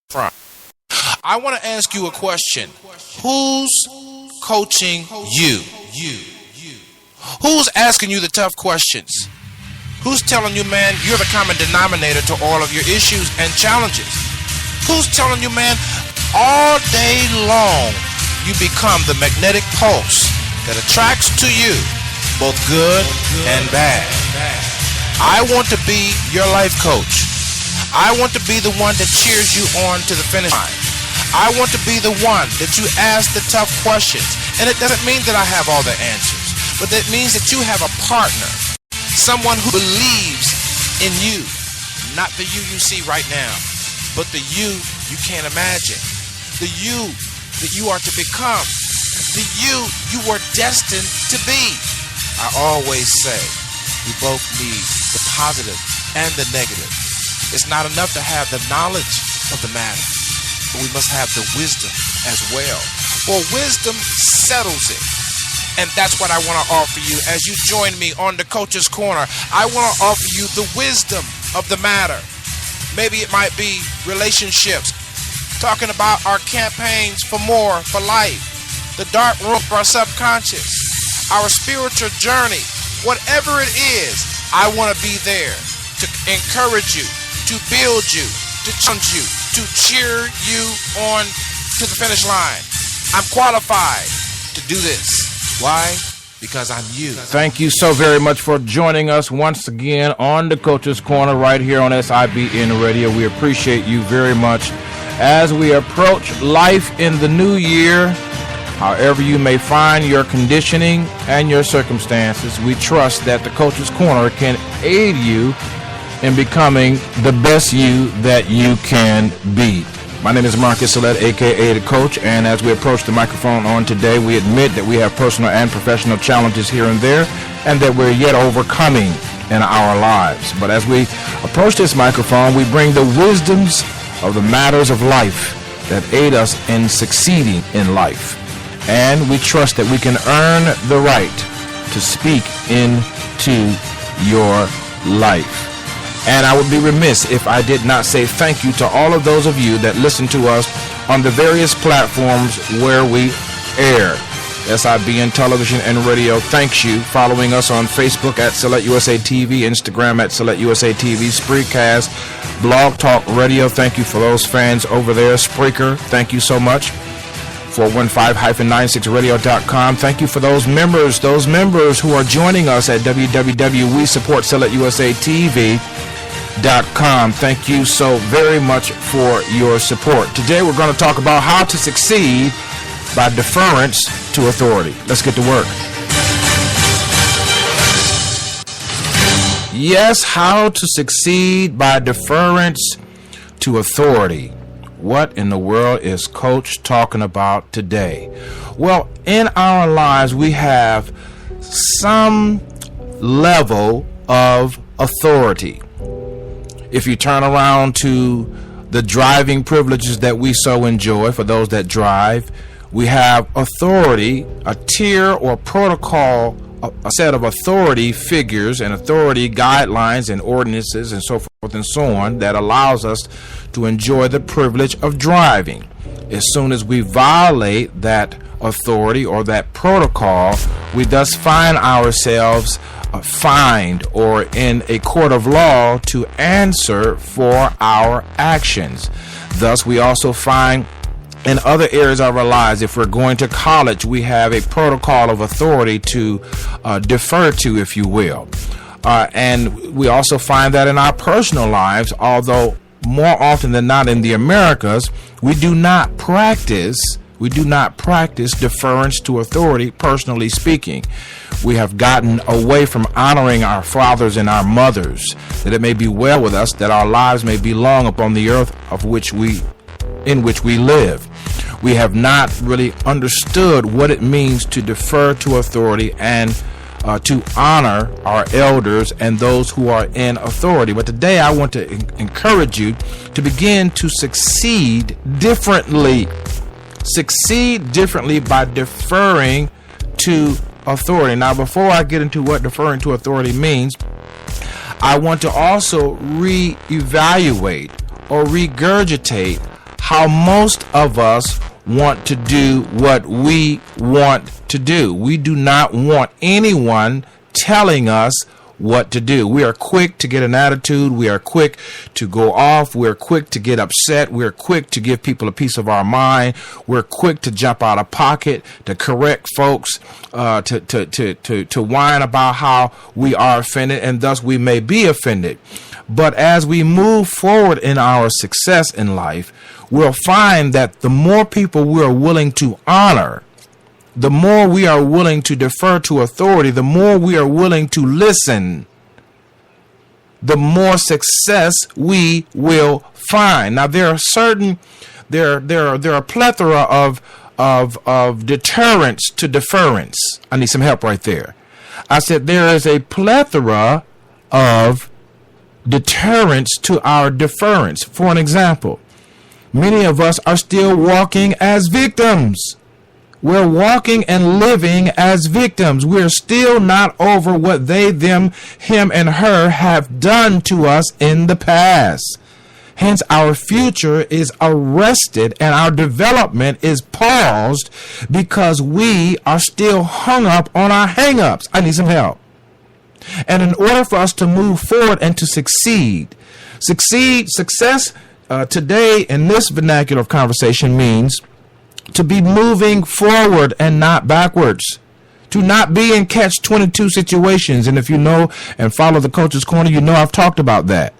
front. I want to ask you a question. Who's coaching you? Who's asking you the tough questions? Who's telling you, man, you're the common denominator to all of your issues and challenges? Who's telling you, man, all day long you become the magnetic pulse that attracts to you both good and bad? I want to be your life coach. I want to be the one that cheers you on to the finish line. I want to be the one that you ask the tough questions. And it doesn't mean that I have all the answers, but that means that you have a partner, someone who believes in you, not the you see right now, but the you can't imagine, the you that you are to become, the you are destined to be. I always say we both need the positive and the negative. It's not enough to have the knowledge of the matter, but we must have the wisdom as well. For wisdom settles it. And that's what I want to offer you as you join me on the Coach's Corner. I want to offer you the wisdom of the matter. Maybe it might be relationships, talking about our campaigns for more, for life, the dark room of our subconscious, our spiritual journey, whatever it is. I want to be there to encourage you, to build you, to challenge you, to cheer you on to the finish line. I'm qualified to do this. Why? Because I'm you. Thank you so very much for joining us once again on the Coach's Corner right here on SIBN Radio. We appreciate you very much as we approach life in the new year. However you may find your conditioning and your circumstances, we trust that the Coach's Corner can aid you in becoming the best you that you can be. My name is Marcus Salette, a.k.a. The Coach, and as we approach the microphone on today, we admit that we have personal and professional challenges here and there, and that we're yet overcoming in our lives. But as we approach this microphone, we bring the wisdoms of the matters of life that aid us in succeeding in life. And we trust that we can earn the right to speak into your life. And I would be remiss if I did not say thank you to all of those of you that listen to us on the various platforms where we air. SIBN Television and Radio thanks you. Following us on Facebook at Select USA TV, Instagram at Select USA TV, Spreaker, Blog Talk Radio. Thank you for those fans over there. Spreaker, thank you so much. 415-96radio.com. Thank you for those members who are joining us at www.WeSupportSelectUSATV.com. Thank you so very much for your support. Today we're going to talk about how to succeed by deference to authority. Let's get to work. Yes, how to succeed by deference to authority. What in the world is Coach talking about today? Well, in our lives, we have some level of authority. If you turn around to the driving privileges that we so enjoy, for those that drive, we have authority, a tier or protocol, a set of authority figures and authority guidelines and ordinances and so forth and so on that allows us to enjoy the privilege of driving. As soon as we violate that authority or that protocol, we thus find ourselves fined or in a court of law to answer for our actions. Thus, we also find in other areas of our lives, if we're going to college, we have a protocol of authority to defer to, if you will. And we also find that in our personal lives, although more often than not in the Americas, we do not practice deference to authority, personally speaking. We have gotten away from honoring our fathers and our mothers, that it may be well with us, that our lives may be long upon the earth in which we live. We have not really understood what it means to defer to authority and to honor our elders and those who are in authority. But today I want to encourage you to begin to succeed differently. Succeed differently by deferring to authority. Now, before I get into what deferring to authority means, I want to also reevaluate or regurgitate how most of us want to do what we want to do. We do not want anyone telling us what to do. We are quick to get an attitude. We are quick to go off. We're quick to get upset. We're quick to give people a piece of our mind. We're quick to jump out of pocket, to correct folks, to whine about how we are offended, and thus we may be offended. But as we move forward in our success in life, we'll find that the more people we are willing to honor, the more we are willing to defer to authority, the more we are willing to listen, the more success we will find. Now, there are a plethora of deterrence to deference. I need some help right there. I said there is a plethora of deterrence to our deference. For an example, many of us are still walking as victims. We're walking and living as victims. We're still not over what they, them, him, and her have done to us in the past. Hence, our future is arrested and our development is paused because we are still hung up on our hang-ups. I need some help. And in order for us to move forward and to success today in this vernacular of conversation means to be moving forward and not backwards, to not be in catch-22 situations. And if you know and follow the Coach's Corner, you know I've talked about that.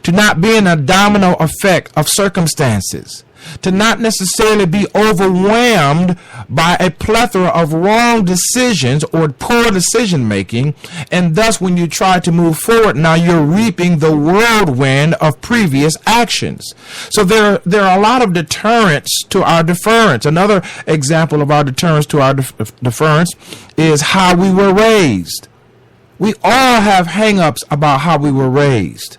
To not be in a domino effect of circumstances, to not necessarily be overwhelmed by a plethora of wrong decisions or poor decision making, and thus when you try to move forward, now you're reaping the whirlwind of previous actions. So there are a lot of deterrents to our deference. Another example of our deterrence to our deference is how we were raised. We all have hang-ups about how we were raised.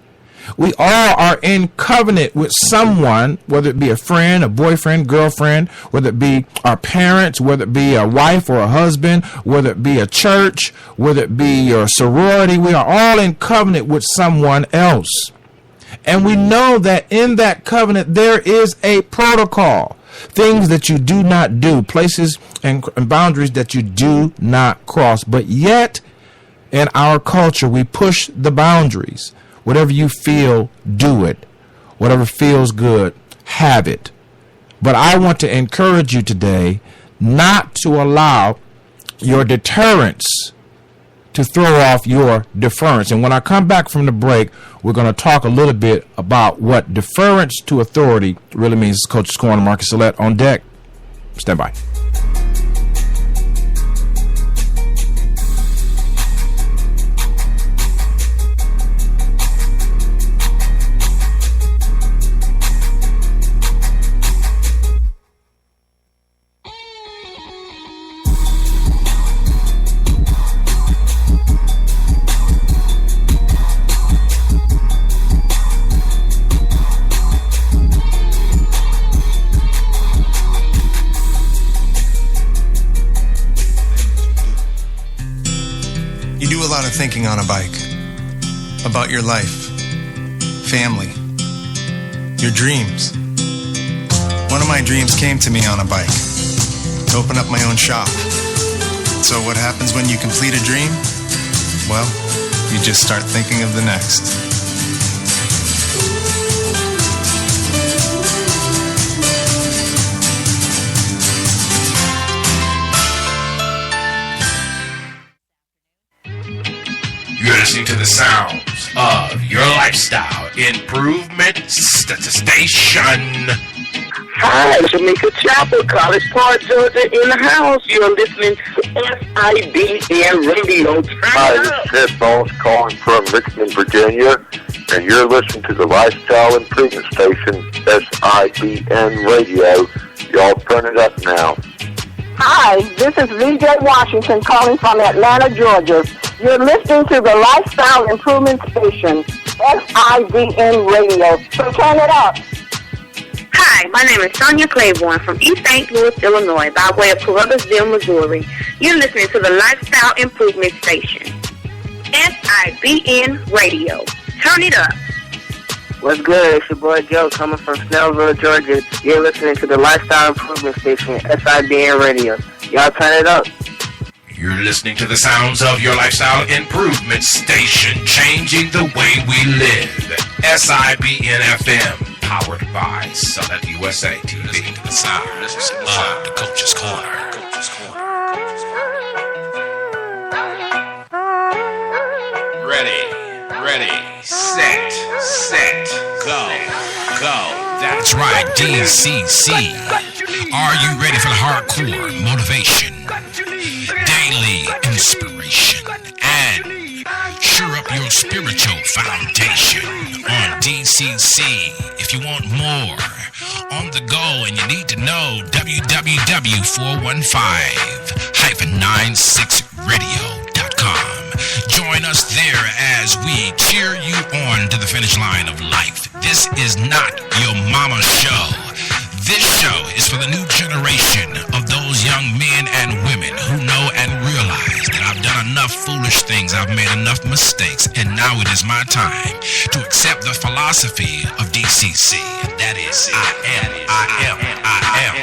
We all are in covenant with someone, whether it be a friend, a boyfriend, girlfriend, whether it be our parents, whether it be a wife or a husband, whether it be a church, whether it be your sorority. We are all in covenant with someone else. And we know that in that covenant there is a protocol, things that you do not do, places and boundaries that you do not cross. But yet, in our culture, we push the boundaries. Whatever you feel, do it. Whatever feels good, have it. But I want to encourage you today not to allow your deterrence to throw off your deference. And when I come back from the break, we're going to talk a little bit about what deference to authority really means. Coach's Corner, Marcus Sillett on deck. Stand by. Thinking on a bike about your life, family, your dreams. One of my dreams came to me on a bike, to open up my own shop. So what happens when you complete a dream? Well, you just start thinking of the next. You're listening to the sounds of your lifestyle improvement station. Hi, Jamaica Chapel, College Park, Georgia, in the house. You're listening to SIBN Radio. Hi, this is Ted Bones calling from Richmond, Virginia, and you're listening to the Lifestyle Improvement Station, SIBN Radio. Y'all turn it up now. Hi, this is VJ Washington calling from Atlanta, Georgia. You're listening to the Lifestyle Improvement Station, SIBN Radio. So turn it up. Hi, my name is Sonia Claiborne from East St. Louis, Illinois, by way of Columbusville, Missouri. You're listening to the Lifestyle Improvement Station, SIBN Radio. Turn it up. What's good? It's your boy Joe coming from Snellville, Georgia. You're listening to the Lifestyle Improvement Station, SIBN Radio. Y'all turn it up. You're listening to the sounds of your lifestyle improvement station, changing the way we live. SIBN FM, powered by Select USA TV. Listening to the sounds of the Coach's Corner. Ready, set, go. That's right, DCC. Are you ready for the hardcore motivation, daily inspiration, and sure up your spiritual foundation on DCC? If you want more on the go and you need to know, www.415-96radio.com. Join us there as we cheer you on to the finish line of life. This is not your mama's show. This show is for the new generation of those young men and women who know and realize that I've done enough foolish things, I've made enough mistakes, and now it is my time to accept the philosophy of DCC. That is, I am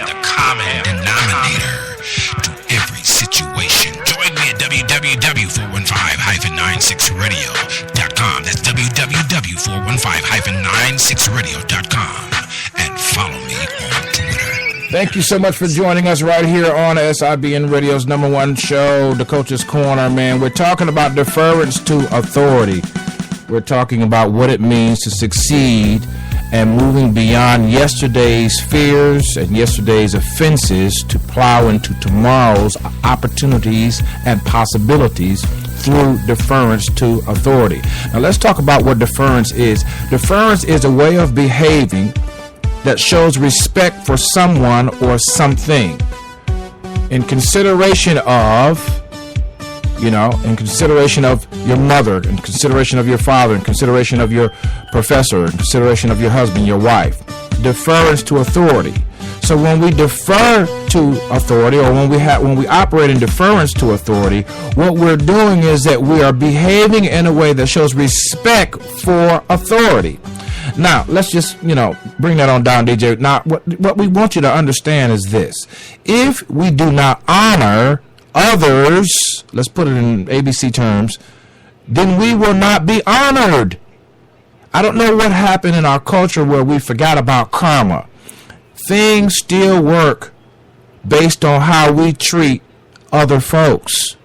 the common denominator to every situation. Join me at www.415-96radio.com. That's www.415-96radio.com. And follow me on Twitter. Thank you so much for joining us right here on SIBN Radio's #1 show, The Coach's Corner, man. We're talking about deference to authority. We're talking about what it means to succeed and moving beyond yesterday's fears and yesterday's offenses to plow into tomorrow's opportunities and possibilities through deference to authority. Now let's talk about what deference is. Deference is a way of behaving that shows respect for someone or something in consideration of, in consideration of your mother, in consideration of your father, in consideration of your professor, in consideration of your husband, your wife. Deference to authority. So when we defer to authority, or when we operate in deference to authority, what we're doing is that we are behaving in a way that shows respect for authority. Now, let's just, bring that on down, DJ. Now, what we want you to understand is this. If we do not honor others, let's put it in ABC terms, then we will not be honored. I don't know what happened in our culture where we forgot about karma. Things still work based on how we treat other folks.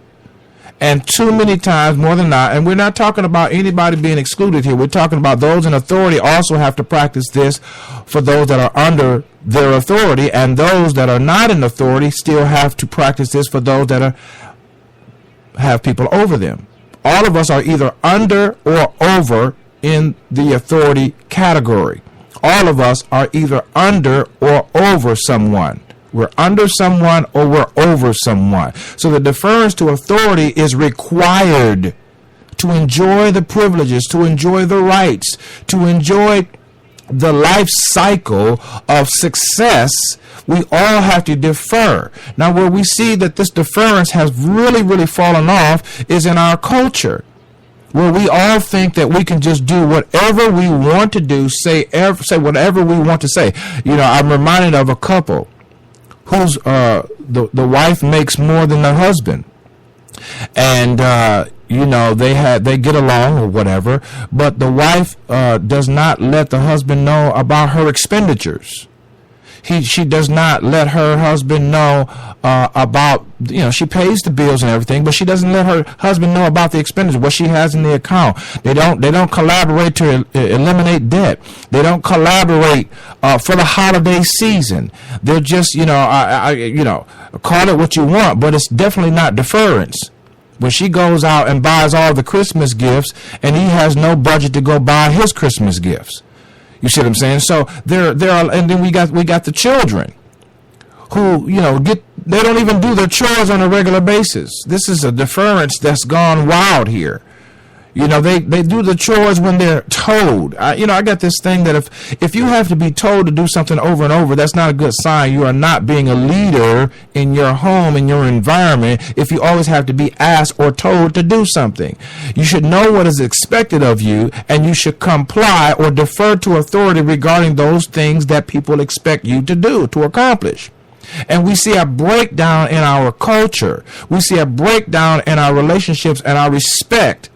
And too many times, more than not, and we're not talking about anybody being excluded here. We're talking about those in authority also have to practice this for those that are under their authority, and those that are not in authority still have to practice this for those that have people over them. All of us are either under or over in the authority category. All of us are either under or over someone. We're under someone or we're over someone. So the deference to authority is required to enjoy the privileges, to enjoy the rights, to enjoy the life cycle of success. We all have to defer. Now, where we see that this deference has really fallen off is in our culture, where we all think that we can just do whatever we want to do, say whatever we want to say. I'm reminded of a couple whose the wife makes more than the husband, and they get along or whatever, but the wife does not let the husband know about her expenditures. She does not let her husband know about, she pays the bills and everything, but she doesn't let her husband know about the expenditure, what she has in the account. They don't collaborate to eliminate debt. They don't collaborate for the holiday season. They're just, call it what you want, but it's definitely not deference. When she goes out and buys all the Christmas gifts and he has no budget to go buy his Christmas gifts. You see what I'm saying? So there are, and then we got the children who, they don't even do their chores on a regular basis. This is a deference that's gone wild here. You know, they do the chores when they're told. I got this thing that if you have to be told to do something over and over, that's not a good sign. You are not being a leader in your home, in your environment, if you always have to be asked or told to do something. You should know what is expected of you, and you should comply or defer to authority regarding those things that people expect you to do, to accomplish. And we see a breakdown in our culture. We see a breakdown in our relationships and our respect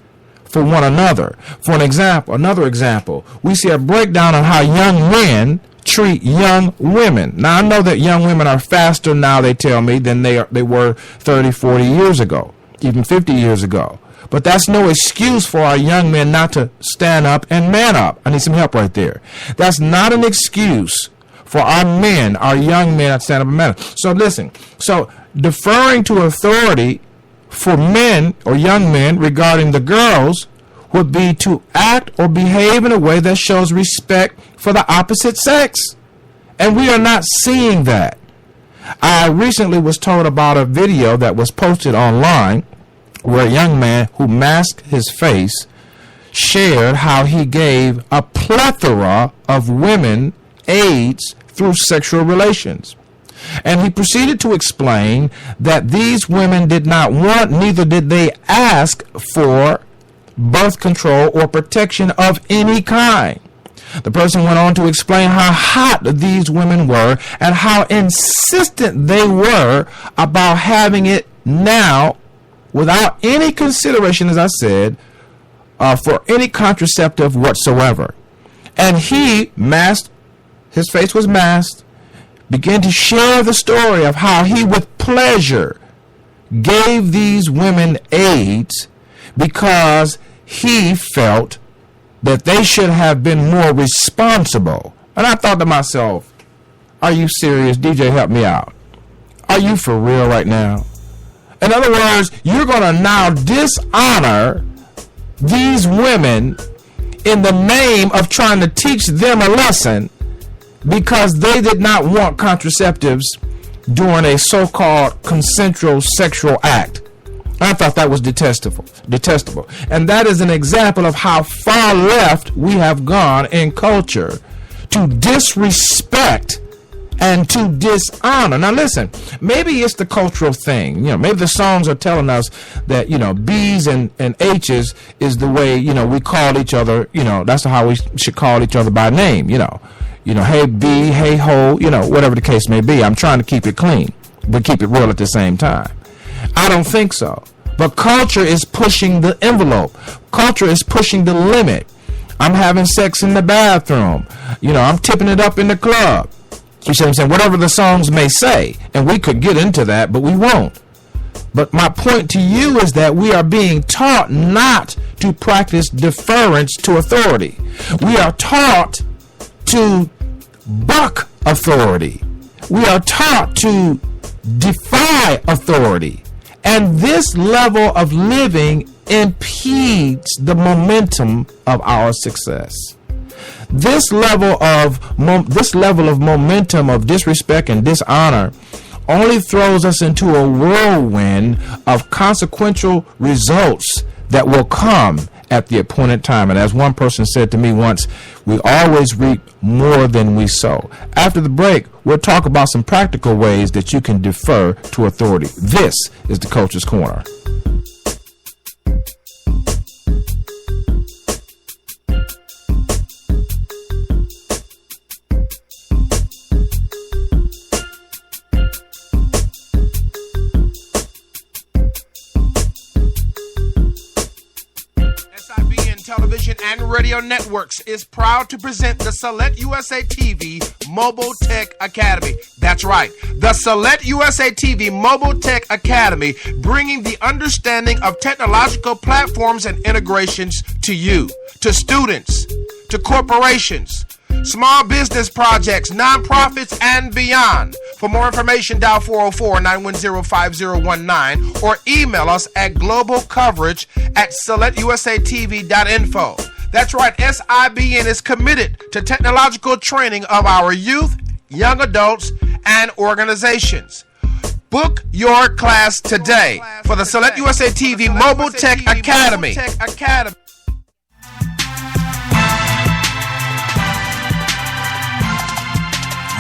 for one another. For another example, we see a breakdown on how young men treat young women. Now, I know that young women are faster now, they tell me, than they were 30, 40 years ago, even 50 years ago. But that's no excuse for our young men not to stand up and man up. I need some help right there. That's not an excuse for our men, our young men, to stand up and man up. So listen, deferring to authority for men or young men regarding the girls would be to act or behave in a way that shows respect for the opposite sex. And we are not seeing that. I recently was told about a video that was posted online where a young man who masked his face shared how he gave a plethora of women AIDS through sexual relations. And he proceeded to explain that these women did not want, neither did they ask for birth control or protection of any kind. The person went on to explain how hot these women were and how insistent they were about having it now without any consideration, as I said, for any contraceptive whatsoever. And he masked, his face was masked, began to share the story of how he with pleasure gave these women AIDS because he felt that they should have been more responsible. And I thought to myself, are you serious? DJ, help me out. Are you for real right now? In other words, you're going to now dishonor these women in the name of trying to teach them a lesson because they did not want contraceptives during a so-called consensual sexual act. I thought that was detestable. And that is an example of how far left we have gone in culture to disrespect and to dishonor. Now listen, maybe it's the cultural thing. Maybe the songs are telling us that, B's and H's is the way, we call each other, that's how we should call each other by name, hey B, hey ho, whatever the case may be. I'm trying to keep it clean, but keep it real at the same time. I don't think so. But culture is pushing the envelope. Culture is pushing the limit. I'm having sex in the bathroom. I'm tipping it up in the club. You see what I'm saying? Whatever the songs may say. And we could get into that, but we won't. But my point to you is that we are being taught not to practice deference to authority. We are taught to buck authority. We are taught to defy authority. And this level of living impedes the momentum of our success. This level of momentum of disrespect and dishonor only throws us into a whirlwind of consequential results that will come at the appointed time. And as one person said to me once, we always reap more than we sow. After the break, we'll talk about some practical ways that you can defer to authority. This is the Coach's Corner. Television and radio networks is proud to present the Select USA TV Mobile Tech Academy. That's right, the Select USA TV Mobile Tech Academy, bringing the understanding of technological platforms and integrations to you, to students, to corporations, small business projects, nonprofits, and beyond. For more information, dial 404-910-5019 or email us at globalcoverage@selectusatv.info. That's right, SIBN is committed to technological training of our youth, young adults, and organizations. Book your class today for the Select USA TV Mobile Tech Academy.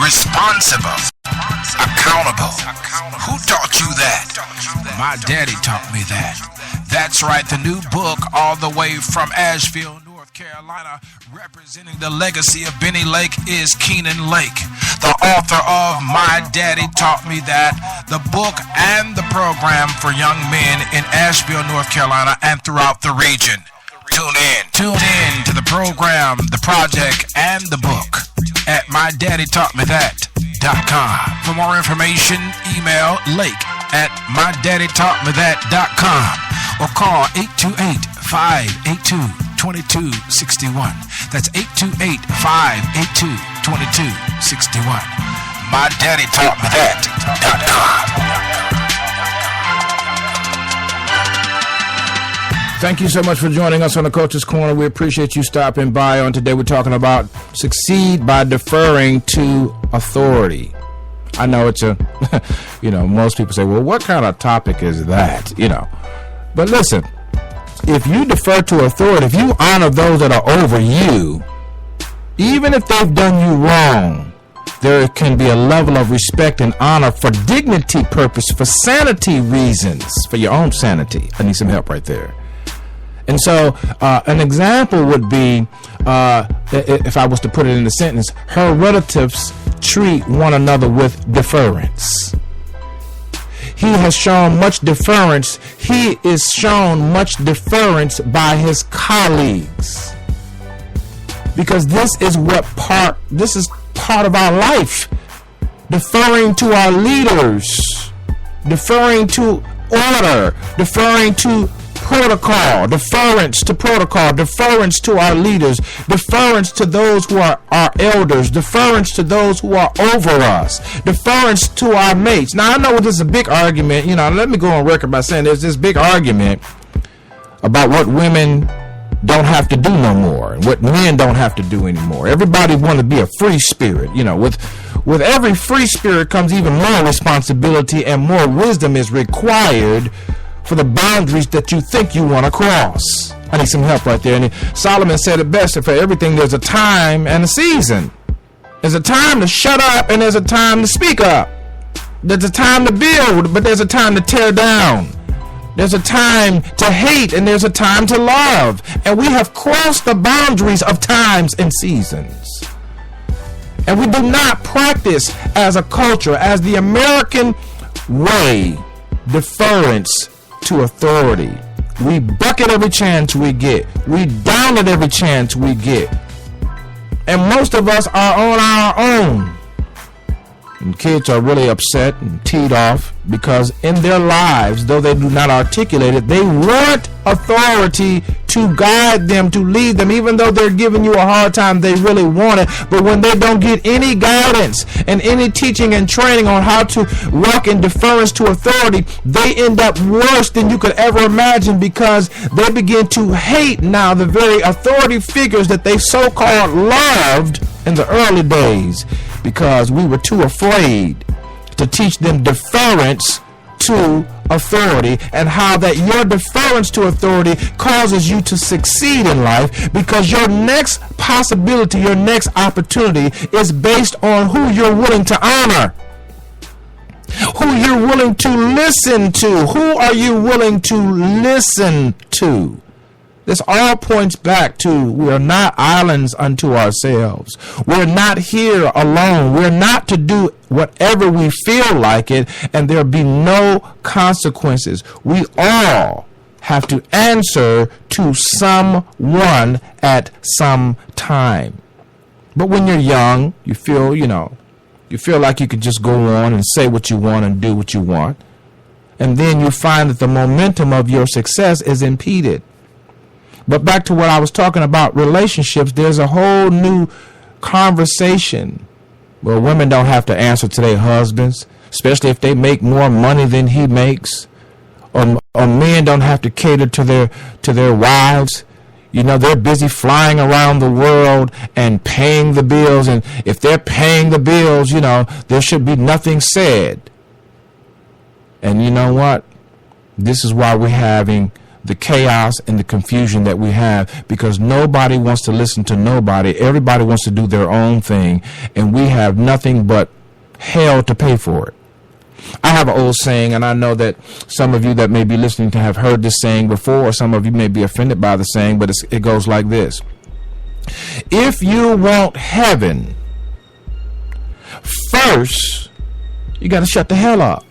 responsible, accountable. Who taught you that? My daddy taught me that. That's right, the new book, all the way from Asheville, North Carolina, representing the legacy of Benny Lake, is Keenan Lake, the author of My Daddy Taught Me That, the book and the program for young men in Asheville, North Carolina, and throughout the region. Tune in to the program, the project, and the book at mydaddytaughtmethat.com. For more information, email lake@mydaddytaughtmethat.com or call 828-582-2261. That's 828-582-2261. mydaddytaughtmethat.com. Thank you so much for joining us on the Coach's Corner. We appreciate you stopping by. On today, we're talking about succeed by deferring to authority. I know it's a, most people say, well, what kind of topic is that? But listen, if you defer to authority, if you honor those that are over you, even if they've done you wrong, there can be a level of respect and honor for dignity purpose, for sanity reasons, for your own sanity. I need some help right there. And so an example would be, if I was to put it in a sentence, her relatives treat one another with deference. He has shown much deference. He is shown much deference by his colleagues. Because this is part of our life. Deferring to our leaders, deferring to order, deferring to protocol, deference to protocol, deference to our leaders, deference to those who are our elders, deference to those who are over us, deference to our mates. Now, I know this is a big argument. Let me go on record by saying there's this big argument about what women don't have to do no more and what men don't have to do anymore. Everybody want to be a free spirit. With every free spirit comes even more responsibility, and more wisdom is required for the boundaries that you think you want to cross. I need some help right there. And Solomon said it best, for everything there's a time and a season. There's a time to shut up and there's a time to speak up. There's a time to build, but there's a time to tear down. There's a time to hate and there's a time to love. And we have crossed the boundaries of times and seasons. And we do not practice as a culture, as the American way, deference to authority. We buck at every chance we get. We down at every chance we get. And most of us are on our own. And kids are really upset and teed off because in their lives, though they do not articulate it, they want authority to guide them, to lead them, even though they're giving you a hard time. They really want it. But when they don't get any guidance and any teaching and training on how to walk in deference to authority, they end up worse than you could ever imagine, because they begin to hate now the very authority figures that they so-called loved in the early days, because we were too afraid to teach them deference to authority, and how that your deference to authority causes you to succeed in life, because your next possibility, your next opportunity is based on who you're willing to honor, who you're willing to listen to. Who are you willing to listen to? This all points back to we are not islands unto ourselves. We're not here alone. We're not to do whatever we feel like it, and there'll be no consequences. We all have to answer to someone at some time. But when you're young, you feel like you could just go on and say what you want and do what you want. And then you find that the momentum of your success is impeded. But back to what I was talking about, relationships, there's a whole new conversation where women don't have to answer to their husbands, especially if they make more money than he makes, or men don't have to cater to their wives. They're busy flying around the world and paying the bills, and if they're paying the bills, there should be nothing said. And you know what? This is why we're having the chaos and the confusion that we have, because nobody wants to listen to nobody. Everybody wants to do their own thing, and we have nothing but hell to pay for it. I have an old saying, and I know that some of you that may be listening to have heard this saying before, or some of you may be offended by the saying, but it goes like this. If you want heaven, first, you got to shut the hell up.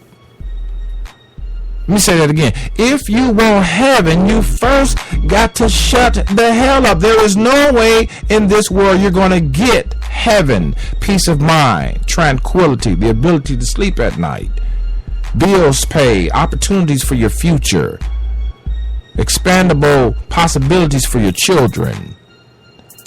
Let me say that again. If you want heaven, you first got to shut the hell up. There is no way in this world you're going to get heaven, peace of mind, tranquility, the ability to sleep at night, bills paid, opportunities for your future, expandable possibilities for your children,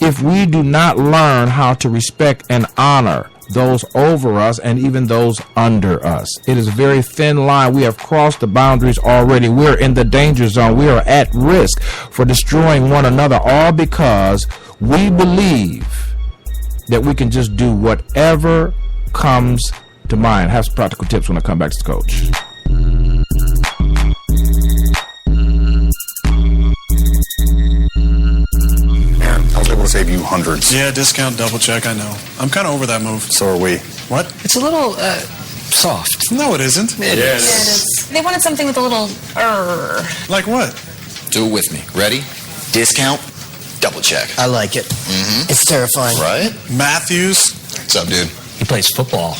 if we do not learn how to respect and honor those over us and even those under us. It is a very thin line. We have crossed the boundaries already. We're in the danger zone. We are at risk for destroying one another, all because we believe that we can just do whatever comes to mind. Have some practical tips when I come back to the coach. Save you hundreds. Yeah, discount, double check, I know. I'm kind of over that move. So are we. What? It's a little, soft. No, it isn't. It is. They wanted something with a little, Like what? Do it with me. Ready? Discount, double check. I like it. Mm-hmm. It's terrifying. Right? Matthews. What's up, dude? He plays football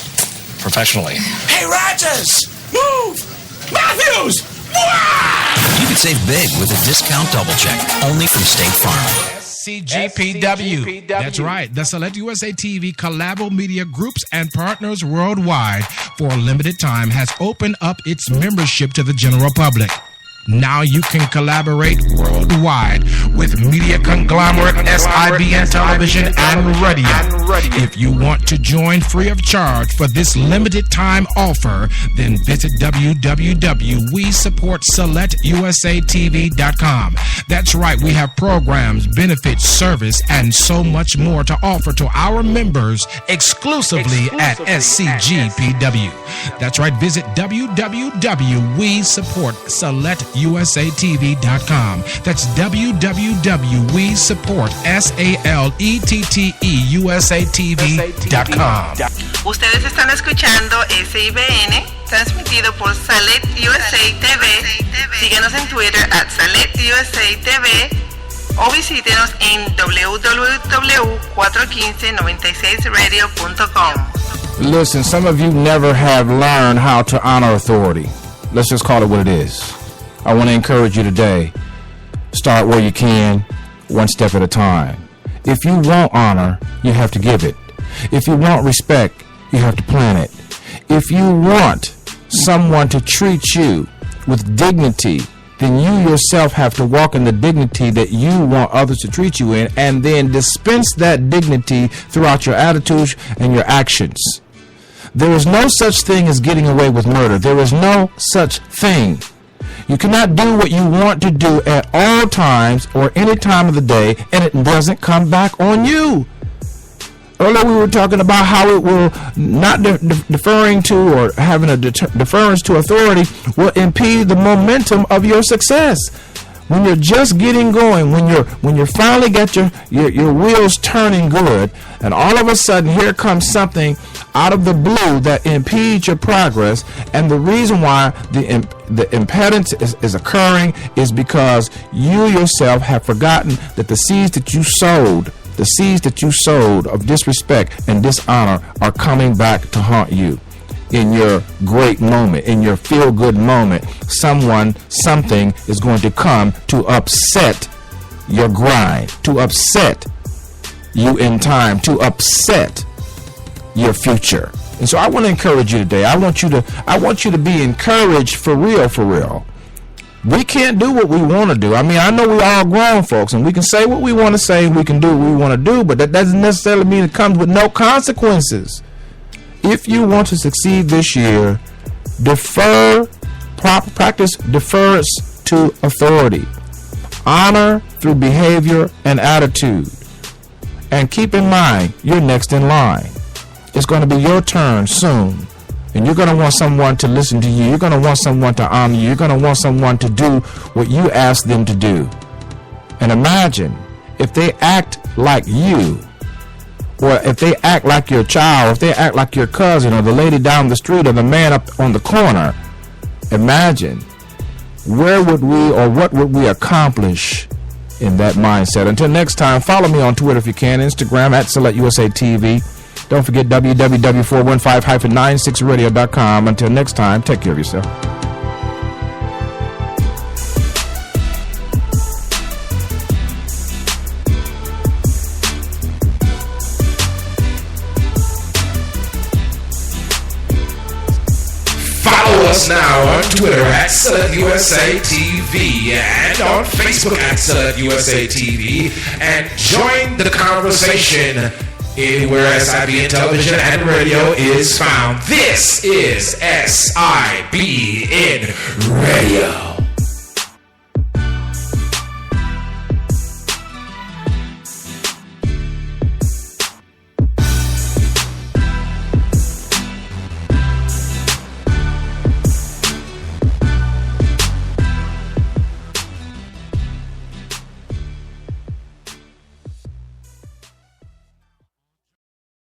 professionally. Hey, Rogers! Move! Matthews! You can save big with a discount double check, only from State Farm. SCGPW. That's right. The Select USA TV Collabo Media Groups and Partners Worldwide for a limited time has opened up its membership to the general public. Now you can collaborate worldwide with media conglomerate SIBN Television and Radio. If you want to join free of charge for this limited time offer, then visit www.WeSupportSelectUSATV.com. That's right, we have programs, benefits, service, and so much more to offer to our members exclusively at SCGPW. That's right, visit www.WeSupportSelectUSATV.com. That's www.WeSupportSelectUSATV.com. Ustedes están escuchando SIBN, transmitido por Select USA TV. Síguenos en Twitter @Select USA TV o visítenos en www.41596radio.com. Listen, some of you never have learned how to honor authority. Let's just call it what it is. I want to encourage you today. Start where you can, one step at a time. If you want honor, you have to give it. If you want respect, you have to plant it. If you want someone to treat you with dignity, then you yourself have to walk in the dignity that you want others to treat you in, and then dispense that dignity throughout your attitudes and your actions. There is no such thing as getting away with murder. There is no such thing. You cannot do what you want to do at all times or any time of the day, and it doesn't come back on you. Earlier we were talking about how it will not deferring to or having a deference to authority will impede the momentum of your success. When you're just getting going, when you're finally got your wheels turning good, and all of a sudden here comes something out of the blue that impedes your progress, and the reason why the impedance is occurring is because you yourself have forgotten that the seeds that you sowed of disrespect and dishonor are coming back to haunt you. In your great moment, in your feel-good moment, something is going to come to upset your grind, to upset you in time, to upset your future. And so I want to encourage you today. I want you to be encouraged for real. We can't do what we want to do. I mean, I know we all grown folks, and we can say what we want to say, and we can do what we want to do, but that doesn't necessarily mean it comes with no consequences. If you want to succeed this year, practice deference to authority. Honor through behavior and attitude. And keep in mind, you're next in line. It's going to be your turn soon. And you're going to want someone to listen to you. You're going to want someone to honor you. You're going to want someone to do what you ask them to do. And imagine if they act like you, or if they act like your child, or if they act like your cousin, or the lady down the street, or the man up on the corner. Imagine where would we, or what would we accomplish in that mindset. Until next time, follow me on Twitter if you can, Instagram at SelectUSA TV. Don't forget www.415-96radio.com. Until next time, take care of yourself. Follow us now on Twitter at SelectUSA TV and on Facebook at SelectUSA TV, and join the conversation anywhere SIBN television and radio is found. This is SIBN Radio.